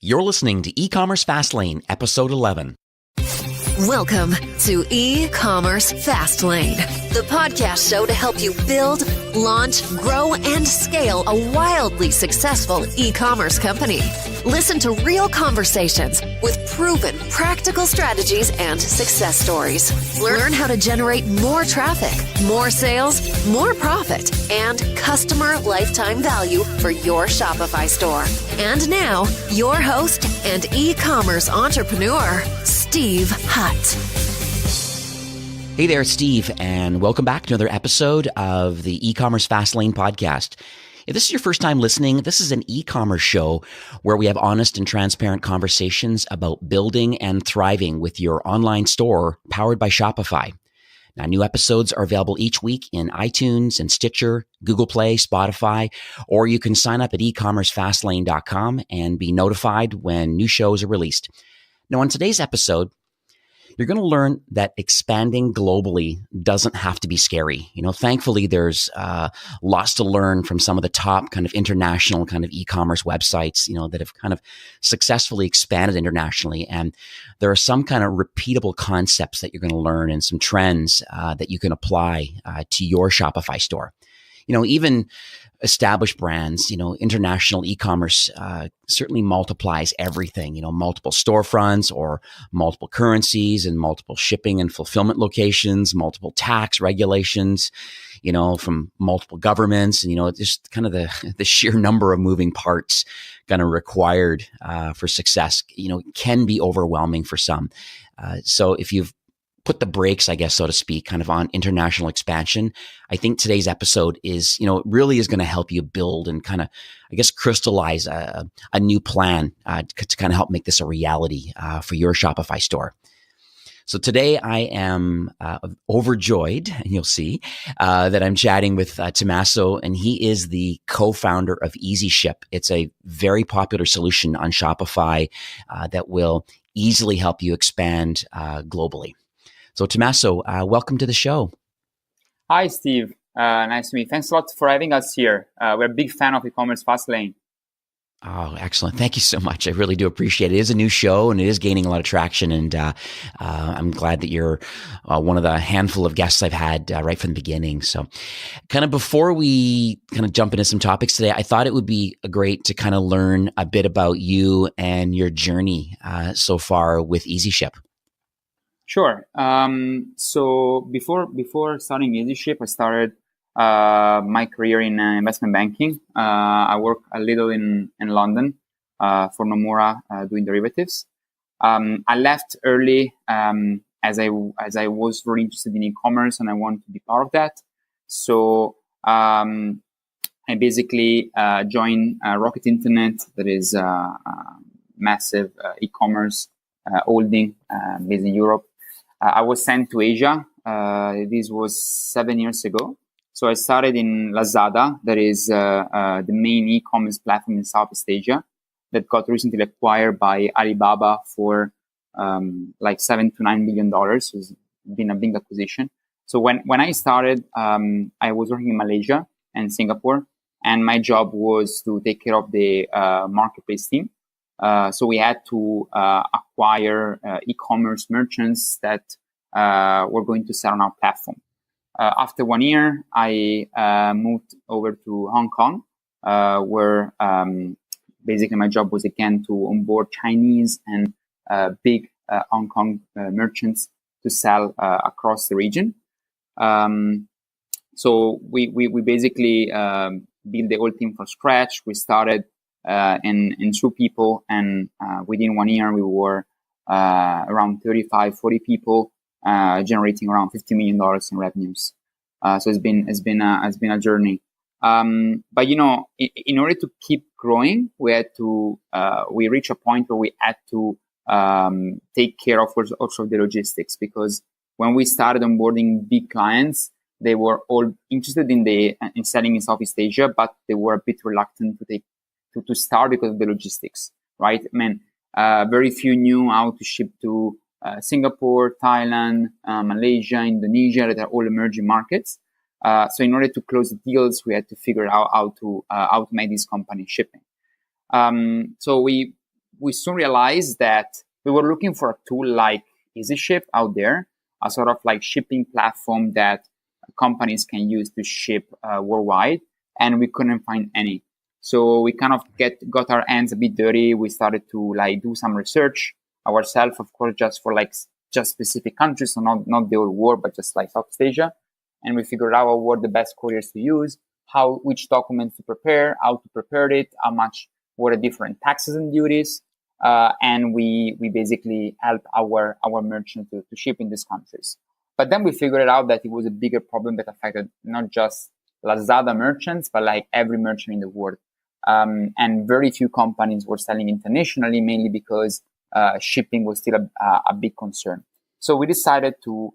You're listening to E-Commerce Fastlane, Episode 11. Welcome to E-Commerce Fastlane, the podcast show to help you build, launch, grow, and scale a wildly successful e-commerce company. Listen to real conversations with proven practical strategies and success stories. Learn how to generate more traffic, more sales, more profit, and customer lifetime value for your Shopify store. And now, your host and e-commerce entrepreneur, Steve Hutt. Hey there, Steve, and welcome back to another episode of the E-Commerce Fastlane podcast. If this is your first time listening, this is an e-commerce show where we have honest and transparent conversations about building and thriving with your online store powered by Shopify. Now, new episodes are available each week in iTunes and Stitcher, Google Play, Spotify, or you can sign up at ecommercefastlane.com and be notified when new shows are released. Now, on today's episode, you're going to learn that expanding globally doesn't have to be scary. Thankfully, there's lots to learn from some of the top kind of international kind of e-commerce websites, that have kind of successfully expanded internationally. And there are some kind of repeatable concepts that you're going to learn and some trends that you can apply to your Shopify store. Even established brands, international e-commerce certainly multiplies everything, multiple storefronts or multiple currencies and multiple shipping and fulfillment locations, multiple tax regulations, from multiple governments, and, just kind of the sheer number of moving parts kind of required for success, can be overwhelming for some. So if you've put the brakes, I guess, so to speak, kind of on international expansion, I think today's episode is, really is going to help you build and kind of, I guess, crystallize a new plan to kind of help make this a reality for your Shopify store. So today I am overjoyed, and you'll see that I'm chatting with Tommaso, and he is the co-founder of Easyship. It's a very popular solution on Shopify that will easily help you expand globally. So Tommaso, welcome to the show. Hi, Steve. Nice to meet you. Thanks a lot for having us here. We're a big fan of e-commerce Fastlane. Oh, excellent. Thank you so much. I really do appreciate it. It is a new show and it is gaining a lot of traction. And I'm glad that you're one of the handful of guests I've had right from the beginning. So kind of before we kind of jump into some topics today, I thought it would be great to kind of learn a bit about you and your journey so far with Easyship. Sure. So before starting Easyship, I started my career in investment banking. I worked a little in London for Nomura doing derivatives. I left early as I was very interested in e-commerce and I wanted to be part of that. So I basically joined Rocket Internet, that is a massive e-commerce holding based in Europe. I was sent to Asia. This was 7 years ago. So I started in Lazada, that is the main e-commerce platform in Southeast Asia that got recently acquired by Alibaba for like $7 to $9 billion. So it's been a big acquisition. So when I started, I was working in Malaysia and Singapore, and my job was to take care of the marketplace team. So we had to acquire e-commerce merchants that were going to sell on our platform. After 1 year, I moved over to Hong Kong, where basically my job was again to onboard Chinese and big Hong Kong merchants to sell across the region. So we basically built the whole team from scratch. We started in 2 people, and within 1 year we were around 40 people, generating around $50 million in revenues. So it's been a journey. But in order to keep growing, we reached a point where we had to take care of also the logistics, because when we started onboarding big clients, they were all interested in selling in Southeast Asia, but they were a bit reluctant to start because of the logistics, right? I mean, very few knew how to ship to Singapore, Thailand, Malaysia, Indonesia, that are all emerging markets. So in order to close the deals, we had to figure out how to make these companies shipping. So we we soon realized that we were looking for a tool like Easyship out there, a sort of like shipping platform that companies can use to ship worldwide, and we couldn't find any. So we kind of got our hands a bit dirty. We started to like do some research ourselves, of course, just for like just specific countries, so not the whole world, but just like Southeast Asia. And we figured out what were the best couriers to use, which documents to prepare, how to prepare it, how much, what are different taxes and duties. And we basically help our merchants to ship in these countries. But then we figured out that it was a bigger problem that affected not just Lazada merchants, but like every merchant in the world. And very few companies were selling internationally, mainly because shipping was still a big concern. So we decided to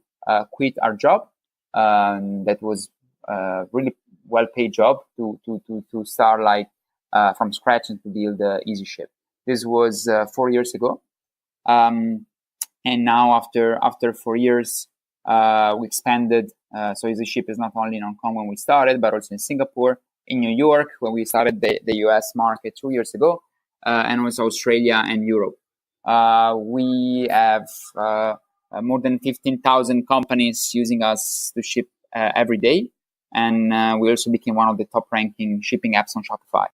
quit our job. That was a really well-paid job to start like from scratch and to build Easyship. This was 4 years ago. And now after 4 years, we expanded. So Easyship is not only in Hong Kong when we started, but also in Singapore, in New York when we started the US market 2 years ago, and also Australia and Europe. We have more than 15,000 companies using us to ship every day. And we also became one of the top ranking shipping apps on Shopify.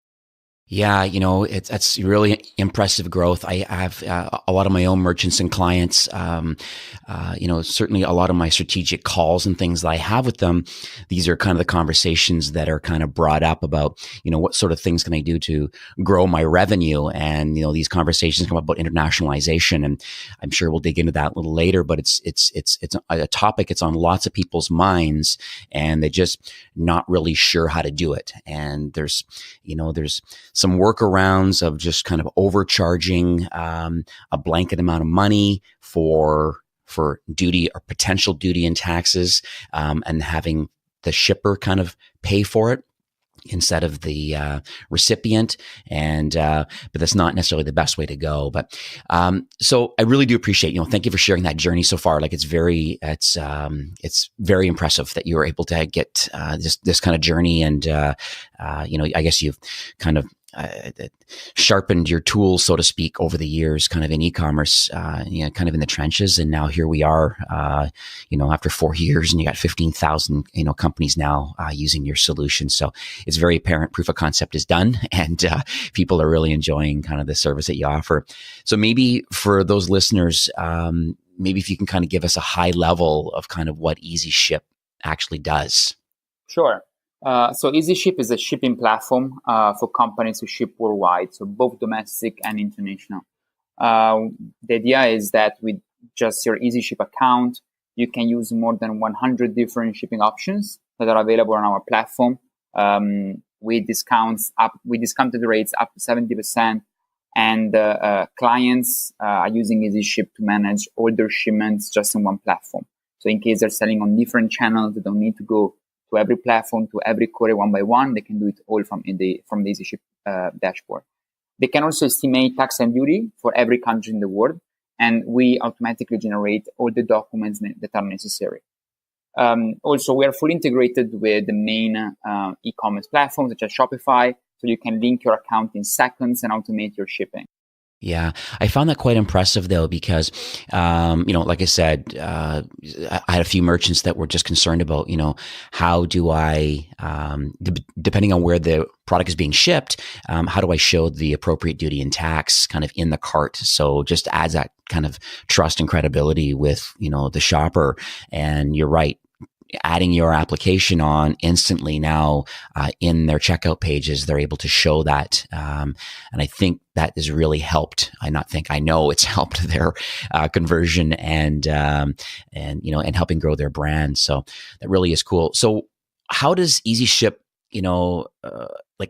Yeah, it's really impressive growth. I have a lot of my own merchants and clients. Certainly a lot of my strategic calls and things that I have with them. These are kind of the conversations that are kind of brought up about, what sort of things can I do to grow my revenue? And these conversations come up about internationalization, and I'm sure we'll dig into that a little later. But it's a topic. It's on lots of people's minds, and they're just not really sure how to do it. And there's some workarounds of just kind of overcharging a blanket amount of money for duty or potential duty and taxes, and having the shipper kind of pay for it instead of the recipient. And but that's not necessarily the best way to go. But so I really do appreciate, thank you for sharing that journey so far. Like it's very impressive that you were able to get this kind of journey. And I guess you've kind of sharpened your tools, so to speak, over the years, kind of in e-commerce, kind of in the trenches. And now here we are, after 4 years, and you got 15,000, companies now using your solution. So it's very apparent proof of concept is done, and people are really enjoying kind of the service that you offer. So maybe for those listeners, maybe if you can kind of give us a high level of kind of what Easyship actually does. Sure. So Easyship is a shipping platform for companies who ship worldwide, so both domestic and international. The idea is that with just your Easyship account, you can use more than 100 different shipping options that are available on our platform, with discounted rates up to 70%. And clients are using Easyship to manage all their shipments just in one platform. So in case they're selling on different channels, they don't need to go to every platform, to every courier one by one. They can do it all from the Easyship dashboard. They can also estimate tax and duty for every country in the world, and we automatically generate all the documents that are necessary. Also, we are fully integrated with the main e-commerce platforms such as Shopify, so you can link your account in seconds and automate your shipping. Yeah, I found that quite impressive though, because, like I said, I had a few merchants that were just concerned about, how do I, depending on where the product is being shipped, how do I show the appropriate duty and tax kind of in the cart? So just adds that kind of trust and credibility with, the shopper. And you're right. Adding your application on instantly now in their checkout pages, they're able to show that. And I think that has really helped. I know it's helped their conversion and helping grow their brand. So that really is cool. So how does Easyship,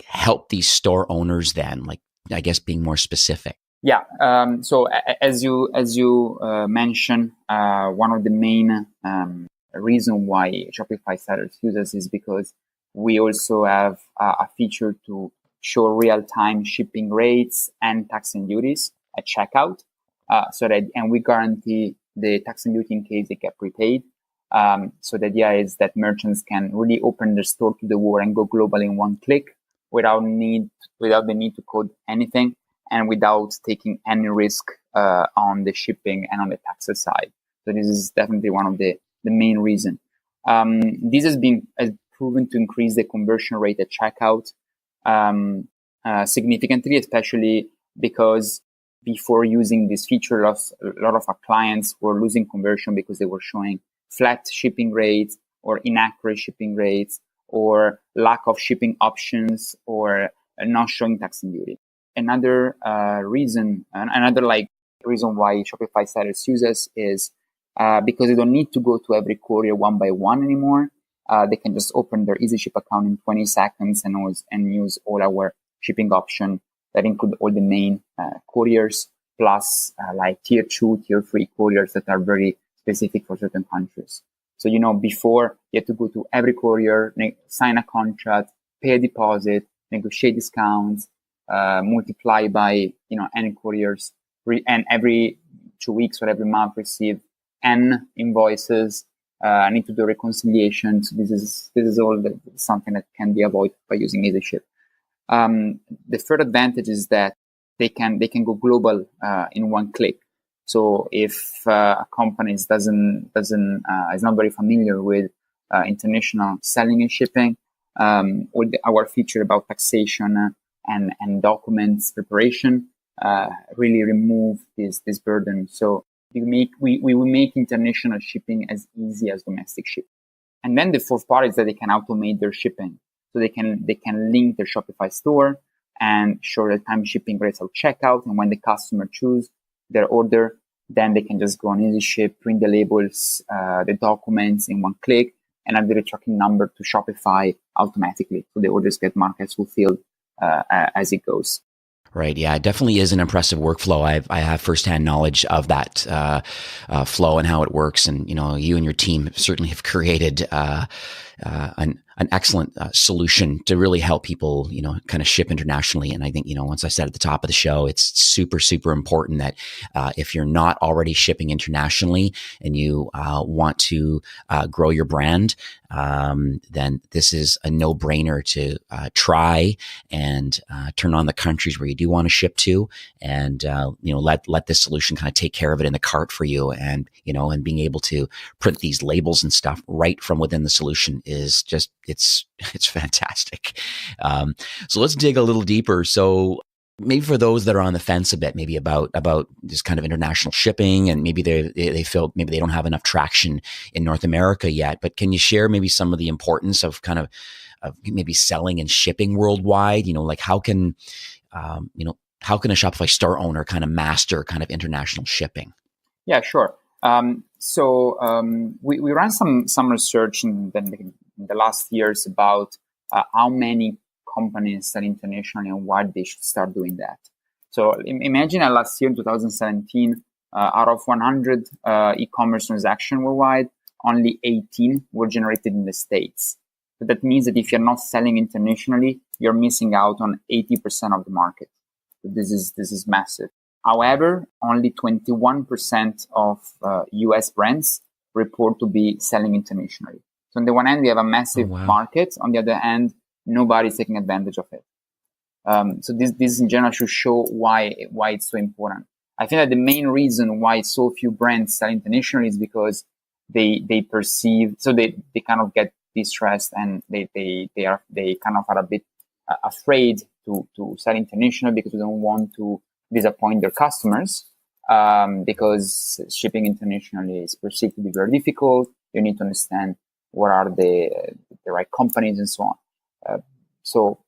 help these store owners then? Like, I guess being more specific. Yeah. So as you mentioned, one of the main reason why Shopify sellers use us is because we also have a feature to show real-time shipping rates and tax and duties at checkout, and we guarantee the tax and duty in case they get prepaid. So the idea is that merchants can really open their store to the world and go global in one click without the need to code anything. and without taking any risk on the shipping and on the taxes side. So this is definitely one of the main reasons. This has proven to increase the conversion rate at checkout significantly, especially because before using this feature, a lot of our clients were losing conversion because they were showing flat shipping rates or inaccurate shipping rates or lack of shipping options or not showing tax and duty. Another reason why Shopify sellers use us is because they don't need to go to every courier one by one anymore. They can just open their Easyship account in 20 seconds and use all our shipping options that include all the main couriers, plus like tier 2, tier 3 couriers that are very specific for certain countries. So, before you had to go to every courier, sign a contract, pay a deposit, negotiate discounts, multiply by, any couriers, and every 2 weeks or every month receive N invoices. I need to do reconciliation. So this is all something that can be avoided by using Easyship. The third advantage is that they can go global in one click. So if a company is not very familiar with international selling and shipping, our feature about taxation and documents preparation really remove this burden. So we will make international shipping as easy as domestic shipping. And then the fourth part is that they can automate their shipping. So they can link their Shopify store and show real-time shipping rates at checkout. And when the customer choose their order, then they can just go on Easyship, print the labels, the documents in one click, and add the tracking number to Shopify automatically. So the orders get marked as fulfilled as it goes. Right. Yeah, it definitely is an impressive workflow. I have firsthand knowledge of that flow and how it works. And, you and your team certainly have created an excellent solution to really help people, kind of ship internationally. And I think, once I said at the top of the show, it's super, super important that if you're not already shipping internationally and you want to grow your brand, then this is a no-brainer to try and turn on the countries where you do want to ship to, and let this solution kind of take care of it in the cart for you. And and being able to print these labels and stuff right from within the solution is just it's fantastic. So let's dig a little deeper. So maybe for those that are on the fence a bit, maybe about this kind of international shipping, and maybe they feel maybe they don't have enough traction in North America yet, but can you share maybe some of the importance of kind of maybe selling and shipping worldwide? Like how can a Shopify store owner kind of master kind of international shipping? Yeah, sure. We ran some research in the last years about how many companies sell internationally and why they should start doing that. So imagine last year in 2017, out of 100 e-commerce transactions worldwide, only 18 were generated in the States. So that means that if you're not selling internationally, you're missing out on 80% of the market. So this is massive. However, only 21% of US brands report to be selling internationally. So on the one hand, we have a massive market. On the other hand, nobody's taking advantage of it. So this in general should show why it's so important. I think that the main reason why so few brands sell internationally is because they perceive, so they kind of get distressed, and they kind of are a bit afraid to sell internationally because they don't want to disappoint their customers, because shipping internationally is perceived to be very difficult. You need to understand what are the right companies and so on. So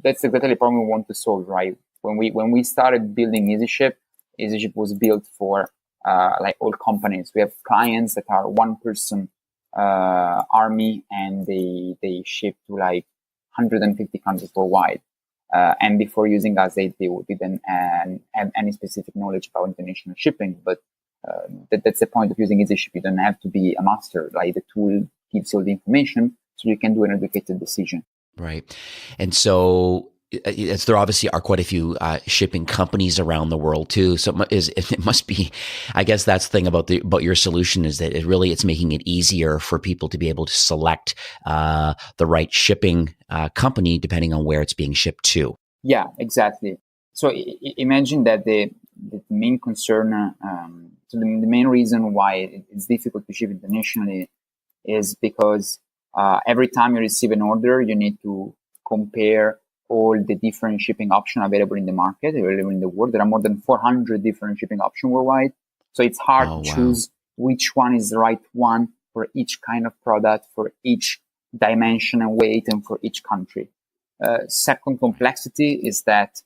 that's exactly the problem we want to solve, right? When we started building Easyship was built for like all companies. We have clients that are one person army, and they ship to like 150 countries worldwide. And before using us, they didn't have any specific knowledge about international shipping. But that's the point of using Easyship. You don't have to be a master. Like, the tool gives you all the information, so you can do an educated decision. Right. And so there obviously are quite a few shipping companies around the world too. So it must be, I guess that's the thing about your solution, is that it's making it easier for people to be able to select the right shipping company depending on where it's being shipped to. Yeah, exactly. So imagine that the main concern, so the main reason why it's difficult to ship internationally is because every time you receive an order, you need to compare all the different shipping options available in the market, available in the world. There are more than 400 different shipping options worldwide. So it's hard to choose which one is the right one for each kind of product, for each dimension and weight, and for each country. Second complexity is that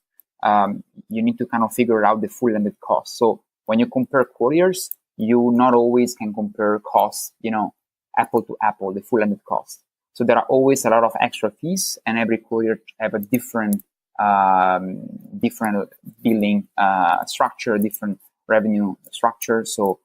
you need to kind of figure out the full landed cost. So when you compare couriers, you not always can compare costs, apple to apple, the full landed cost. So there are always a lot of extra fees, and every courier have a different billing structure, different revenue structure. So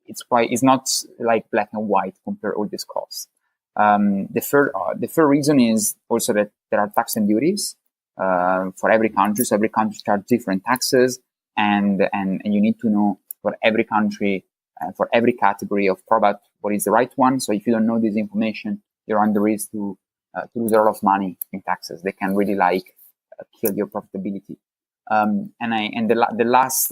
it's not like black and white compare all these costs. The third reason is also that there are tax and duties for every country. So every country charges different taxes, and you need to know for every country, for every category of product, what is the right one. So if you don't know this information, you're on the risk to lose a lot of money in taxes. They can really kill your profitability. And the last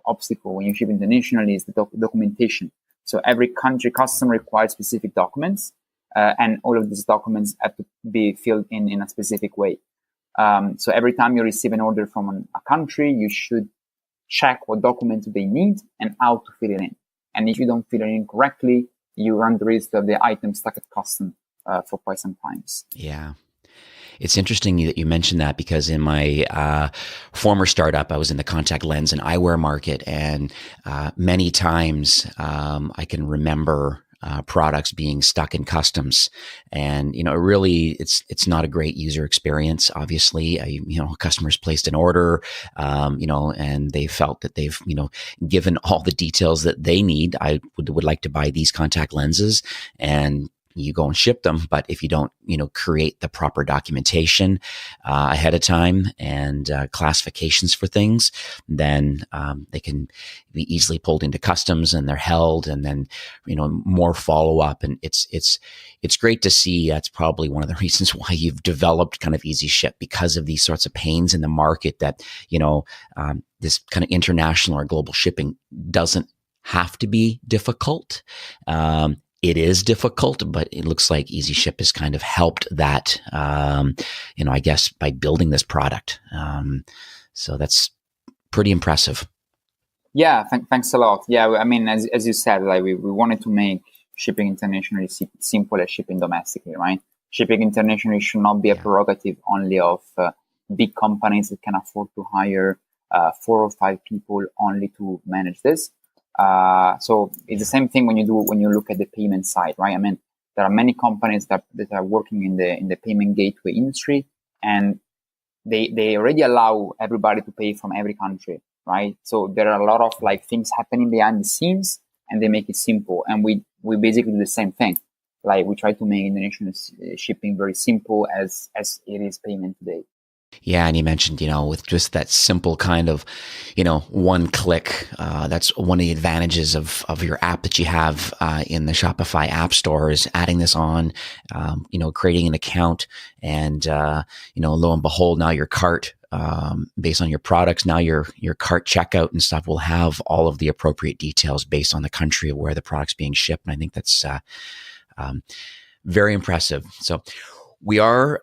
obstacle when you ship internationally is the documentation. So every country customer requires specific documents, and all of these documents have to be filled in a specific way. So every time you receive an order from a country, you should check what documents they need and how to fill it in. And if you don't fill it in correctly, you run the risk of the item stuck at custom for quite some times. Yeah. It's interesting that you mentioned that, because in my former startup, I was in the contact lens and eyewear market, and many times I can remember products being stuck in customs, and really it's not a great user experience. Obviously, customers placed an order, and they felt that they've given all the details that they need. I would like to buy these contact lenses, and you go and ship them. But if you don't, create the proper documentation ahead of time and classifications for things, then they can be easily pulled into customs, and they're held, and then more follow up. And it's great to see. That's probably one of the reasons why you've developed kind of Easyship, because of these sorts of pains in the market that this kind of international or global shipping doesn't have to be difficult. It is difficult, but it looks like Easyship has kind of helped that, I guess, by building this product. So that's pretty impressive. Yeah, thanks a lot. Yeah, I mean, as you said, we wanted to make shipping internationally simple as shipping domestically, right? Shipping internationally should not be a prerogative only of big companies that can afford to hire 4 or 5 people only to manage this. So it's the same thing when you look at the payment side, right? I mean, there are many companies that are working in the payment gateway industry, and they already allow everybody to pay from every country, right? So there are a lot of things happening behind the scenes, and they make it simple. And we basically do the same thing. We try to make international shipping very simple as it is payment today. Yeah. And you mentioned, with just that simple kind of, one click, that's one of the advantages of your app that you have in the Shopify app store, is adding this on, creating an account, and, lo and behold, now your cart, based on your products, now your cart checkout and stuff will have all of the appropriate details based on the country of where the product's being shipped. And I think that's very impressive. So, we are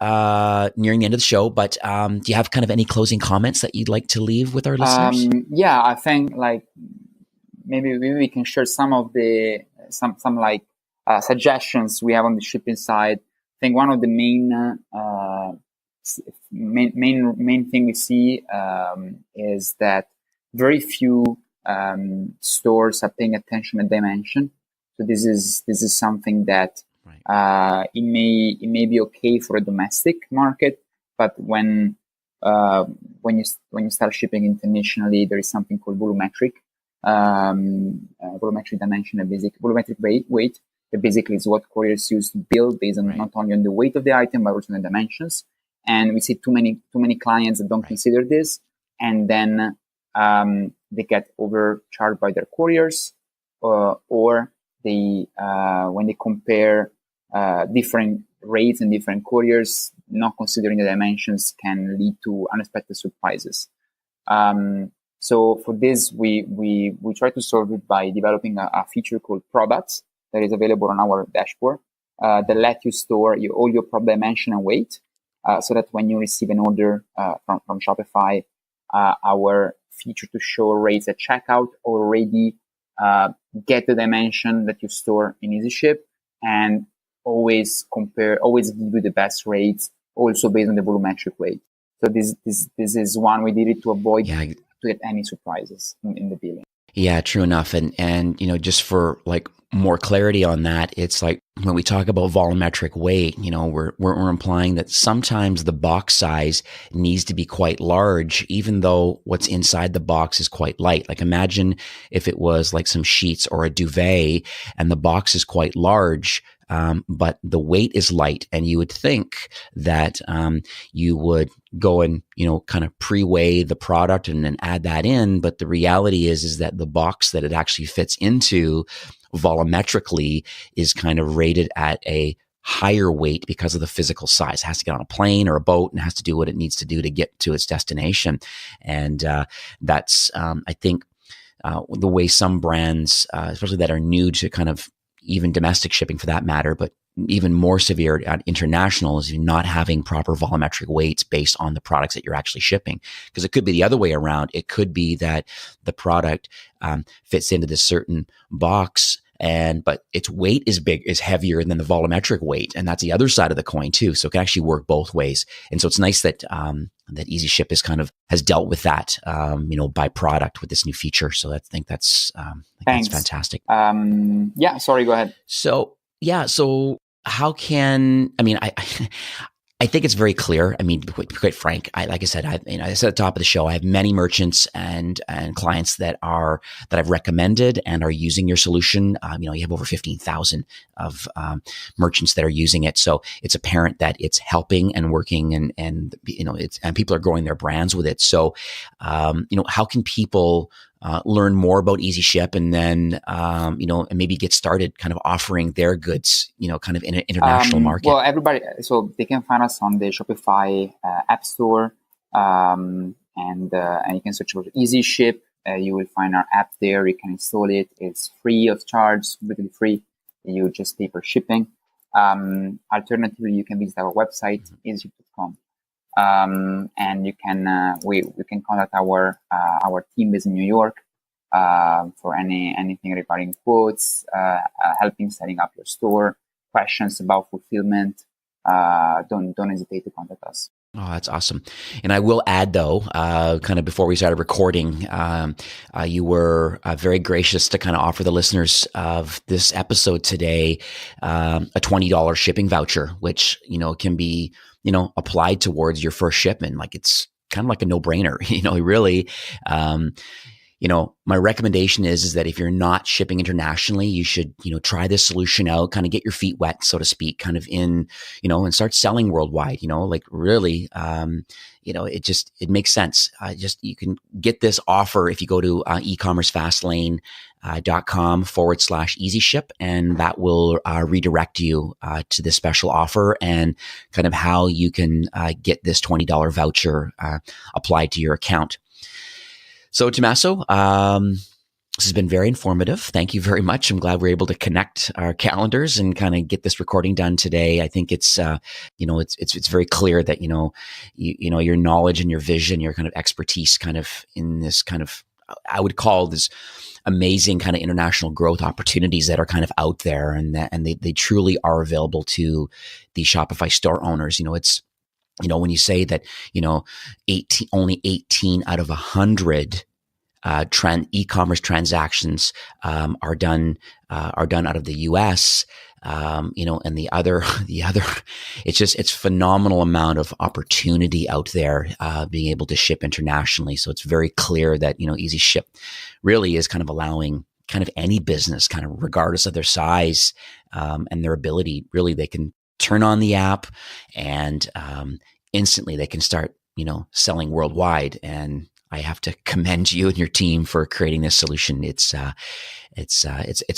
nearing the end of the show, but do you have kind of any closing comments that you'd like to leave with our listeners? Yeah, I think maybe we can share some of the suggestions we have on the shipping side. I think one of the main thing we see is that very few stores are paying attention to dimension. So this is something that it may be okay for a domestic market, but when you start shipping internationally, there is something called volumetric dimension, and volumetric weight. That basically is what couriers use to build based on not only on the weight of the item but also on the dimensions. And we see too many clients that don't consider this, and then they get overcharged by their couriers, or they when they compare different rates and different couriers, not considering the dimensions can lead to unexpected surprises. So for this, we try to solve it by developing a feature called products that is available on our dashboard that let you store all your product dimension and weight, so that when you receive an order from Shopify, our feature to show rates at checkout already get the dimension that you store in Easyship, and always give you the best rates, also based on the volumetric weight. So this is one we did it to avoid to get any surprises in the billing. Yeah, true enough. And just for like more clarity on that, it's like when we talk about volumetric weight, we're implying that sometimes the box size needs to be quite large, even though what's inside the box is quite light. Like imagine if it was like some sheets or a duvet and the box is quite large, but the weight is light, and you would think that you would go and kind of pre-weigh the product and then add that in. But the reality is that the box that it actually fits into volumetrically is kind of rated at a higher weight because of the physical size. It has to get on a plane or a boat and has to do what it needs to do to get to its destination. And that's, I think, the way some brands, especially that are new to kind of even domestic shipping for that matter, but even more severe at international, is not having proper volumetric weights based on the products that you're actually shipping. Because it could be the other way around. It could be that the product fits into this certain box, but its weight is heavier than the volumetric weight, and that's the other side of the coin too. So it can actually work both ways. And so it's nice that that Easyship has dealt with that, by product with this new feature. So I think that's fantastic. Sorry, go ahead. So how can I think it's very clear. I mean, to be quite frank, like I said, I said at the top of the show, I have many merchants and clients that I've recommended and are using your solution. You have over 15,000 of merchants that are using it, so it's apparent that it's helping and working, and people are growing their brands with it. So, how can people learn more about Easyship and then, and maybe get started kind of offering their goods, kind of in an international market? Well, everybody, so they can find us on the Shopify App Store, and you can search for Easyship. You will find our app there. You can install it. It's free of charge, completely free. You just pay per shipping. Alternatively, you can visit our website, easyship.com. And you can we can contact our team based in New York for anything regarding quotes, helping setting up your store, questions about fulfillment. Don't hesitate to contact us. Oh, that's awesome. And I will add, though, kind of before we started recording, you were very gracious to kind of offer the listeners of this episode today a $20 shipping voucher, which, can be, applied towards your first shipment. Like it's kind of like a no-brainer, really. My recommendation is that if you're not shipping internationally, you should, try this solution out, kind of get your feet wet, so to speak, kind of in, and start selling worldwide, like really, it makes sense. You can get this offer if you go to ecommercefastlane.com/Easyship, and that will redirect you to this special offer and kind of how you can get this $20 voucher applied to your account. So, Tommaso, this has been very informative. Thank you very much. I'm glad we're able to connect our calendars and kind of get this recording done today. I think it's, it's very clear that, your knowledge and your vision, your kind of expertise kind of in this kind of, I would call this amazing kind of international growth opportunities that are kind of out there, and they truly are available to the Shopify store owners. It's, when you say that, only 18 out of 100 e-commerce transactions are done out of the US, and the other, it's phenomenal amount of opportunity out there being able to ship internationally. So it's very clear that Easyship really is kind of allowing kind of any business, kind of regardless of their size and their ability, really they can turn on the app and instantly they can start, selling worldwide. And I have to commend you and your team for creating this solution. It's a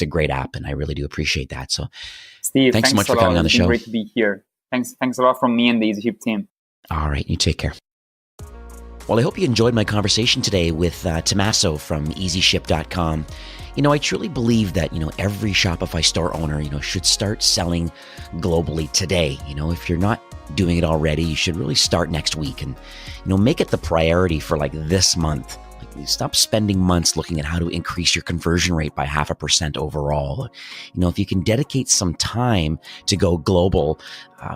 great app, and I really do appreciate that. So, Steve, thanks so much for coming on the show. Great to be here. Thanks a lot from me and the Easyship team. All right, you take care. Well, I hope you enjoyed my conversation today with Tommaso from Easyship.com. I truly believe that, every Shopify store owner, should start selling globally today. If you're not doing it already, you should really start next week and, make it the priority for like this month. Stop spending months looking at how to increase your conversion rate by 0.5% overall. If you can dedicate some time to go global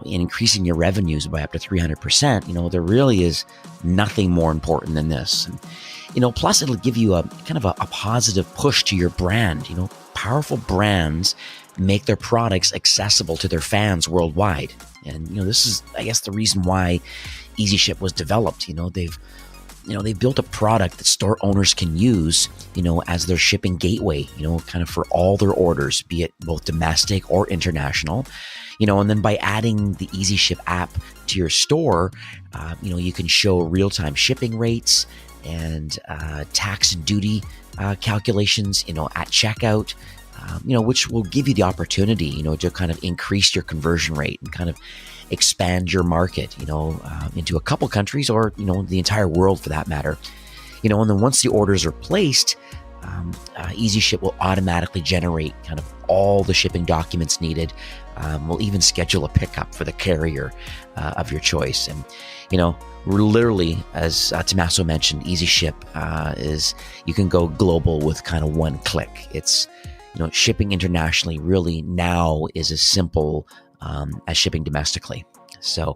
in increasing your revenues by up to 300%, there really is nothing more important than this. And, plus it'll give you a kind of a positive push to your brand. Powerful brands make their products accessible to their fans worldwide. And, this is, I guess, the reason why Easyship was developed. They've built a product that store owners can use, as their shipping gateway, kind of for all their orders, be it both domestic or international, and then by adding the Easyship app to your store, you can show real-time shipping rates and tax and duty calculations, at checkout, which will give you the opportunity, to kind of increase your conversion rate and kind of expand your market, into a couple countries or, the entire world for that matter. And then once the orders are placed, Easyship will automatically generate kind of all the shipping documents needed. We'll even schedule a pickup for the carrier of your choice. And, we're literally, as Tommaso mentioned, Easyship is, you can go global with kind of one click. It's, shipping internationally really now is as simple as shipping domestically. So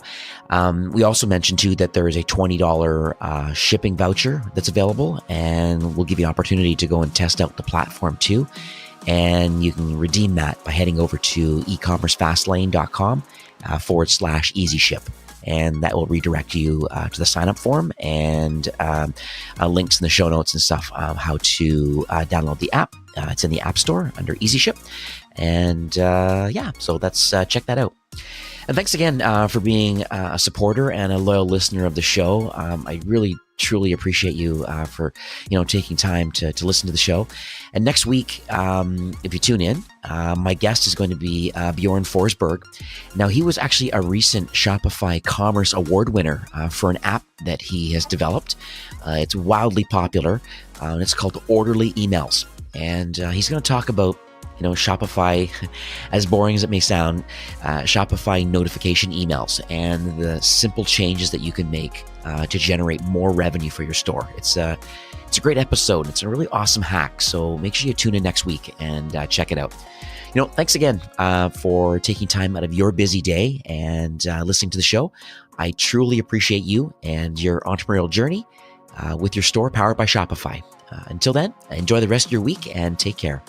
we also mentioned too that there is a $20 shipping voucher that's available, and we'll give you an opportunity to go and test out the platform too. And you can redeem that by heading over to ecommercefastlane.com/EasyShip. And that will redirect you to the sign up form and links in the show notes and stuff, how to download the app. It's in the App Store under Easyship. And so let's check that out. And thanks again for being a supporter and a loyal listener of the show. I really, truly appreciate you for taking time to listen to the show. And next week, if you tune in, my guest is going to be Bjorn Forsberg. Now, he was actually a recent Shopify Commerce Award winner for an app that he has developed. It's wildly popular, and it's called Orderly Emails. And he's going to talk about Shopify, as boring as it may sound, Shopify notification emails and the simple changes that you can make to generate more revenue for your store. It's a great episode. It's a really awesome hack. So make sure you tune in next week and check it out. Thanks again for taking time out of your busy day and listening to the show. I truly appreciate you and your entrepreneurial journey with your store powered by Shopify. Until then, enjoy the rest of your week and take care.